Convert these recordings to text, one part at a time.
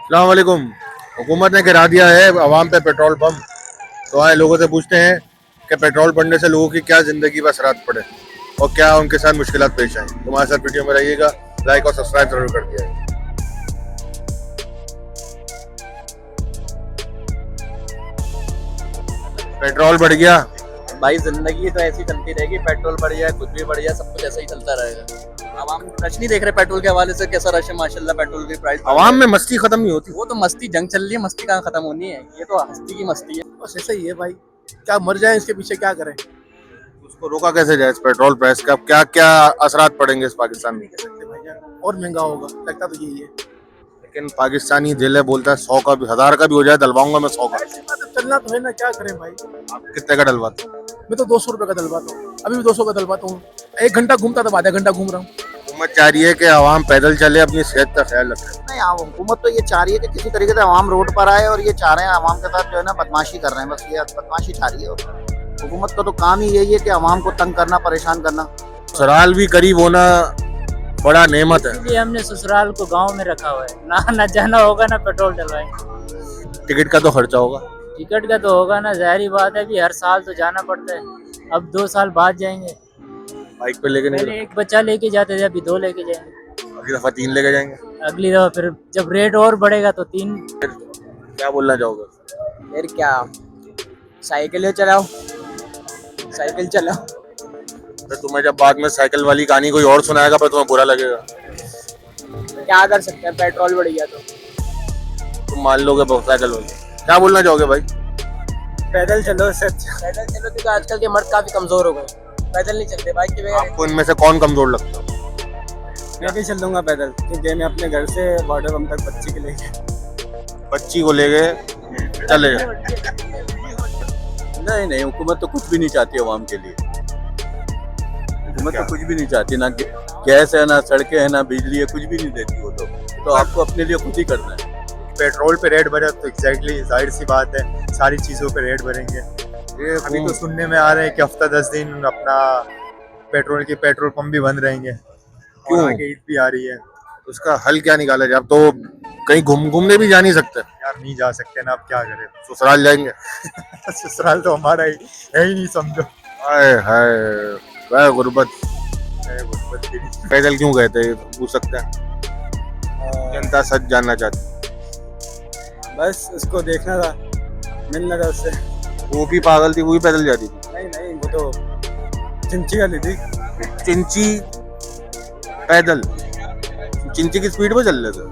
अस्सलाम वालेकुम। हुकूमत ने गिरा दिया है अवाम पे पेट्रोल पंप। तो आए लोगों से पूछते हैं कि पेट्रोल बढ़ने से लोगों की क्या ज़िंदगी पर असरात पड़े और क्या उनके साथ मुश्किलात पेश आए। तुम्हारे साथ वीडियो में रहिएगा, लाइक और सब्सक्राइब जरूर कर दिया। पेट्रोल बढ़ गया। भाई जिंदगी तो ऐसी चलती रहेगी, पेट्रोल बढ़ जाए कुछ भी बढ़ जाए सब कुछ ऐसा ही चलता रहेगा। अब हम रश नहीं देख रहे पेट्रोल के हवाले से कैसा रश है, माशाल्लाह पेट्रोल की प्राइस अवाम में मस्ती खत्म नहीं होती। वो तो मस्ती जंग चल रही है, मस्ती कहाँ खत्म होनी है, ये तो हस्ती की मस्ती है। बस ऐसा ही है भाई, क्या मर जाए इसके पीछे क्या करें। उसको रोका कैसे जाए? इस पेट्रोल प्राइस का क्या क्या असरात पड़ेंगे इस पाकिस्तान में? और महंगा होगा, लगता तो यही है। लेकिन पाकिस्तानी दिल है, बोलता है 100 का भी 1000 का भी हो जाए डलवाऊंगा मैं 100 का। ऐसी बात है, चलना तो है ना, क्या करें भाई। आप कितने का डलवाते हो? मैं तो 200 रुपए का डलवाता हूँ, अभी भी 200 का डलवाता हूँ। 1 घंटा घूमता था, आधा घंटा घूम रहा हूँ। हुकूमत चाह रही है कि आवाम पैदल चले, अपनी सेहत का ख्याल रखे। नहीं, हुकूमत तो ये चाह रही है कि किसी तरीके से आवाम रोड पर आए, और ये चाह रहे हैं आवाम के साथ जो है ना बदमाशी कर रहे हैं, बस ये बदमाशी चाह रही है। हुकूमत का तो काम ही यही है कि आवाम को तंग करना, परेशान करना। ससुराल भी करीब होना बड़ा नेमत है। इसलिए हमने ससुराल को गांव में रखा हुआ है, ना जाना होगा ना पेट्रोल डलवाएंगे। टिकट का तो खर्चा होगा। टिकट का तो होगा ना, जाहिर बात है, भी हर साल तो जाना पड़ता है। अब 2 साल बाद जाएंगे। बाइक पे लेके नहीं, पहले एक बच्चा लेके जाते थे, अभी 2 लेके जाएंगे। अगली दफा 3 लेके जाएंगे। अगली दफा फिर जब रेट और बढ़ेगा तो 3। क्या बोलना चाहोगे? फिर क्या, साइकिल चलाओ, साइकिल चलाओ। तो तुम्हें जब बाद में साइकिल वाली कहानी कोई और सुनाएगा पर तुम्हें बुरा लगेगा। क्या कर सकते हैं, पेट्रोल बढ़ गया तो तुम मान लोगे साइकिल वाली। क्या बोलना चाहोगे भाई? पैदल चलो सच। पैदल चलो क्योंकि आजकल के मर्द काफी कमजोर हो गए, पैदल नहीं चलते, बाइक के बगैर। आपको इनमें से कौन कमजोर लगता है? मैं भी चल दूंगा पैदल, क्योंकि मैं अपने घर से बॉर्डर पंप तक बच्ची के लेके। बच्ची को लेके चले जाए। नहीं, हुकूमत तो कुछ भी नहीं चाहती आवाम के लिए। हुकूमत तो कुछ भी नहीं चाहती, ना गैस है, ना सड़कें है, ना बिजली है, कुछ भी नहीं देती वो तो आपको अपने लिए खुद ही करना है। पेट्रोल पे रेट बढ़ा तो एग्जैक्टली जाहिर सी बात है सारी चीज़ों पे रेट बढ़ेंगे। अभी तो सुनने में आ रहे हैं कि हफ्ता 10 दिन अपना पेट्रोल पंप भी बंद रहेंगे। क्यों? और आगे ईद भी आ रही है। उसका हल क्या निकाला जाए? अब तो कहीं घूमने भी जा नहीं सकते। यार नहीं जा सकते ना, अब क्या करें। ससुराल जाएंगे। ससुराल तो हमारा ही है ही नहीं, समझो। हाय हाय, वह गुर्बत। गुर्बत की। पैदल क्यों गए थे पूछ सकते हैं? जनता सच जानना चाहती। बस उसको देखना था, मिलना था उससे। वो भी पागल थी, वो भी पैदल जाती थी। नहीं, वो तो चिंची वाली थी। चिंची पैदल, चिंची की स्पीड पे चल रहे थे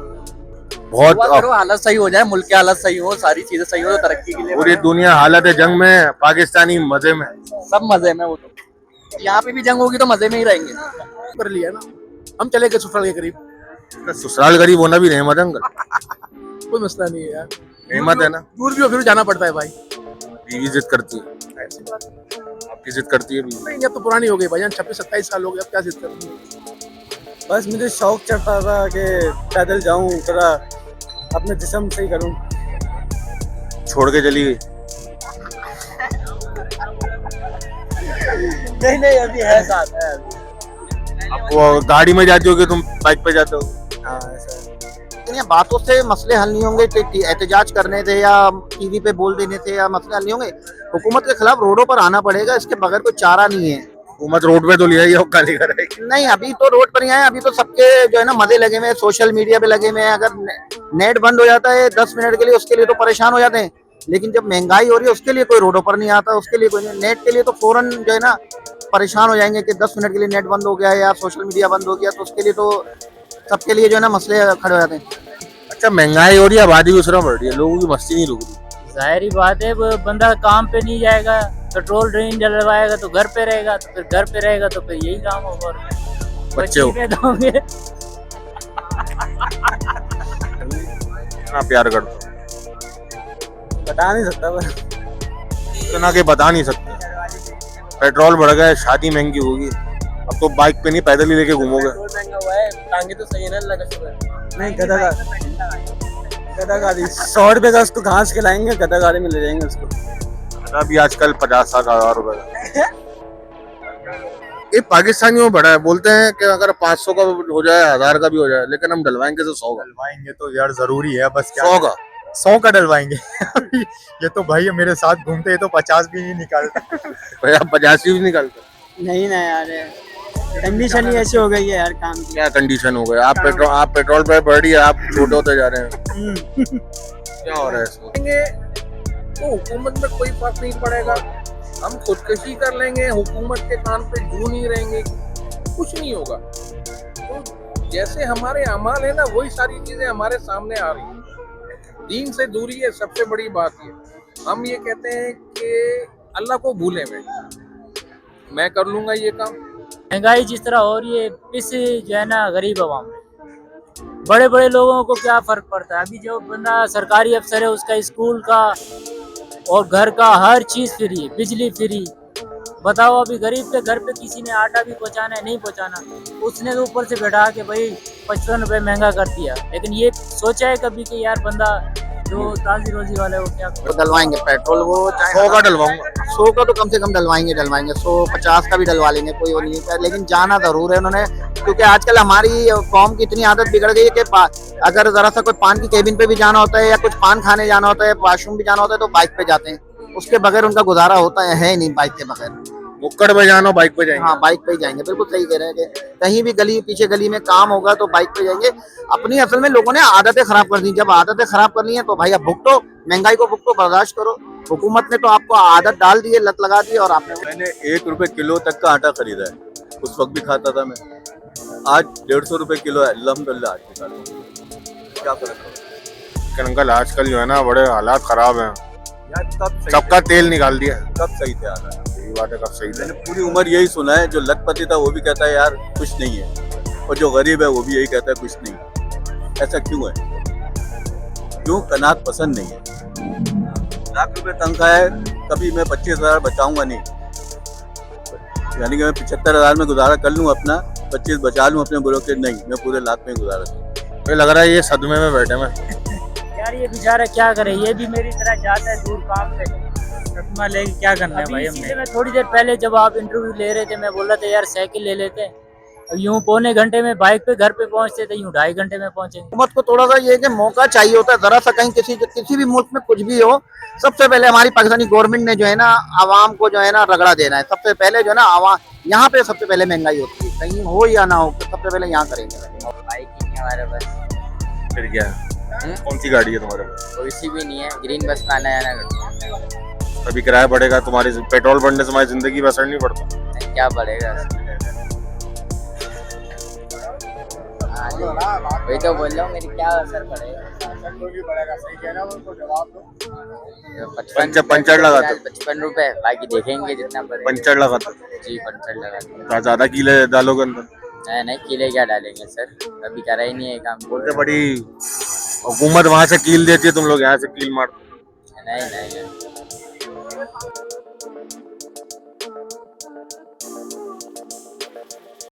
बहुत। करो हालत सही हो जाए, मुल्क की हालत सही हो, सारी चीजें सही हो तो तरक्की के लिए। पूरी दुनिया हालत है जंग में, पाकिस्तानी मजे में। सब मजे में, वो तो यहाँ पे भी जंग होगी तो मजे में ही रहेंगे। कर लिया ना, हम चले गए ससुराल के करीब। ससुराल गरीब होना भी रहमत है अंकल। कोई मसला नहीं है यार, रहमत है ना। दूर भी हो फिर जाना पड़ता है भाई। बीवी जिद करती है, ऐसी बात है। आपकी जिद करती है बीवी? नहीं, अब तो पुरानी हो गई भाई, 26-27 साल हो गए, अब क्या जिद करनी है। बस मुझे शौक चढ़ता था कि पैदल जाऊं, थोड़ा अपने जिस्म सही करूं। छोड़ के चली गई। नहीं, अभी है साथ है। अब वो गाड़ी में जाती हो कि तुम बाइक पे जाते हो? हाँ ऐसा। लेकिन ये बातों से मसले हल नहीं होंगे, एहतजाज करने थे या टीवी पे बोल देने थे या मसले हल नहीं होंगे। हुकूमत के खिलाफ रोडों पर आना पड़ेगा, इसके बगैर कोई चारा नहीं है। हुकूमत रोड पे तो लिया ही गाली करेगी। नहीं, अभी तो रोड पर ही आए, अभी तो सबके जो है ना मजे लगे हुए हैं, सोशल मीडिया पे लगे हुए हैं। अगर नेट बंद हो जाता है 10 मिनट के लिए, उसके लिए तो परेशान हो जाते हैं। लेकिन जब महंगाई हो रही है उसके लिए कोई रोडों पर नहीं आता, उसके लिए कोई नहीं। नेट के लिए तो फौरन जो है ना परेशान हो जाएंगे कि 10 मिनट के लिए नेट बंद हो गया या सोशल मीडिया बंद हो गया, तो उसके लिए तो सबके लिए जो है ना मसले खड़े हो जाते हैं। अच्छा, महंगाई हो रही है, आबादी भी उसमें बढ़ रही है, लोगों की मस्ती नहीं रुक रही। जाहिर बात है, वो बंदा काम पे नहीं जाएगा, पेट्रोल ड्रेन डलवाएगा तो घर पे रहेगा, तो फिर घर पे रहेगा तो फिर यही काम होगा। और बच्चे हो पैदा होंगे। इतना प्यार करते हो, बता नहीं सकता पर इतना के बता नहीं सकते। पेट्रोल बढ़ गया, शादी महंगी होगी, अब तो बाइक पे नहीं पैदल ही लेके घूमोगे। महंगा हुआ है, टांगे तो सही है ना, लगा शुगर। नहीं, गधा गाड़ी 100 रुपए का उसको घास खिलाएंगे, गधा गाड़ी में ले जाएंगे उसको। अभी आजकल 50-60 हज़ार रुपए का। ये पाकिस्तानियों में बड़ा है, बोलते हैं कि अगर 500 का हो जाए 1000 का भी हो जाए, लेकिन हम डलवाएंगे तो 100 का। डलवाएंगे तो यार जरूरी है, बस क्या 100 का 100 का डलवाएंगे। ये तो भाई मेरे साथ घूमते हैं तो 50 भी नहीं निकालते। भाई आप 85 भी निकालते। नहीं ना यार, कंडीशन ही ऐसी हो गई है यार काम की। क्या कंडीशन हो गए? आप पेट्रोल पे बढ़ी है, आप छोटे होते जा रहे हैं। क्या हो रहा है इसमें? तो हुकूमत में कोई फर्क नहीं पड़ेगा, हम खुदकशी कर लेंगे, हुकूमत के कान पे जू नहीं रहेंगे, कुछ नहीं होगा। तो जैसे हमारे अमाल है ना, वही सारी चीजें हमारे सामने आ रही हैं। दीन से दूरी है सबसे बड़ी बात ये। हम ये कहते हैं कि अल्लाह को भूले, मैं कर लूंगा ये काम। महंगाई जिस तरह हो रही है, इससे जो है ना गरीब आवाम में, बड़े बड़े लोगों को क्या फर्क पड़ता है। अभी जो बंदा सरकारी अफसर है, उसका स्कूल का और घर का हर चीज फ्री है, बिजली फ्री। बताओ अभी गरीब के घर पे किसी ने आटा भी पहुंचाना है, नहीं पहुंचाना, उसने तो ऊपर से बैठा के भाई 55 रुपए महंगा कर दिया। लेकिन ये सोचा है कभी कि यार बंदा जो ताजी रोजी वाले वो क्या तो डलवाएंगे पेट्रोल, वो चाहे 100 का डलवाऊंगा। 100 का तो कम से कम डलवाएंगे 150 का भी डलवा लेंगे, कोई वो नहीं है। लेकिन जाना जरूर है उन्होंने, क्योंकि आजकल हमारी कौम की इतनी आदत बिगड़ गई है कि अगर जरा सा कोई पान की केबिन पे भी जाना होता है या कुछ पान खाने जाना होता है, वॉशरूम भी जाना होता है, तो बाइक पे जाते हैं। उसके बगैर उनका गुजारा होता है नहीं, बाइक के बगैर। मुक्कड़ पे जाना, बाइक पे जाएंगे। हाँ, बाइक पे ही जाएंगे, बिल्कुल सही कह रहे हैं कि कहीं भी गली पीछे गली में काम होगा तो बाइक पे जाएंगे। अपनी असल में लोगों ने आदतें खराब कर दी। जब आदतें खराब कर ली है तो भाई अब भुगतो, महंगाई को भुगतो, बर्दाश्त करो। हुकूमत ने तो आपको आदत डाल दी है, लत लगा दी, और आपने मैंने 1 रुपए किलो तक का आटा खरीदा है, उस वक्त भी खाता था मैं। आज 150 रुपए किलो है, अल्हम्दुलिल्लाह आज भी खाता हूं। क्या फर्क है? लेकिन अंकल आजकल जो है ना बड़े हालात खराब हैं, यार कब सही सबका तेल निकाल दिया। कब सही थे आटा? ये बात है, कब सही मैंने पूरी उम्र यही सुना है, जो लखपति था वो भी कहता है यार कुछ नहीं है, और जो गरीब है वो भी यही कहता है कुछ नहीं है। ऐसा क्यों है? क्यों कनात पसंद नहीं है? लाख रुपए तनख्वाह है, कभी मैं 25,000 बचाऊंगा नहीं, यानी कि मैं 75,000 में गुजारा कर लूँ अपना, 25 बचा लूँ अपने बुरों के, नहीं मैं पूरे लाख में गुजारा करूँ। मुझे लग रहा है ये सदमे में बैठे मैं। यार ये बेचारा क्या करे, ये भी मेरी तरह जाता है दूर काम पे, सदमा लेके क्या करना है भाई हमने। मैं थोड़ी देर पहले जब आप इंटरव्यू ले रहे थे, मैं बोल रहा था यार साइकिल ले लेते हैं, अब यूं पौने घंटे में बाइक पे घर पे पहुंचते थे, यूं 2.5 घंटे में पहुंचेंगे। हुकूमत को थोड़ा सा ये है कि मौका चाहिए होता है, जरा सा कहीं किसी भी मुल्क में कुछ भी हो, सबसे पहले हमारी पाकिस्तानी गवर्नमेंट ने जो है ना आवाम को जो है ना रगड़ा देना है। सबसे पहले जो है ना आवाम, यहाँ पे सबसे पहले महंगाई होती है, कहीं हो या ना हो, तो सबसे पहले यहाँ करेंगे। बाइक ही नहीं हमारे पास। फिर क्या है? कौन सी गाड़ी है तुम्हारे पास? कोई सी भी नहीं है, ग्रीन बस में आना जाना करता हूं। अभी किराया बढ़ेगा, तुम्हारी पेट्रोल बढ़ने से हमारी जिंदगी पर असर नहीं पड़ता। नहीं, क्या बढ़ेगा? वही तो बोल रहा हूँ, मेरी क्या असर पड़ेगा? पंचर लगाते हो? 55 रुपए, बाकी देखेंगे जितना पड़ेगा। पंचर लगाते जी, पंचर लगा। ज्यादा कीले डालोगे अंदर? नहीं, किले क्या डालेंगे सर, अभी करा ही नहीं है काम। बोलते बड़ी हुकूमत वहां से कील देती है, तुम लोग यहाँ से कील मारते। नहीं।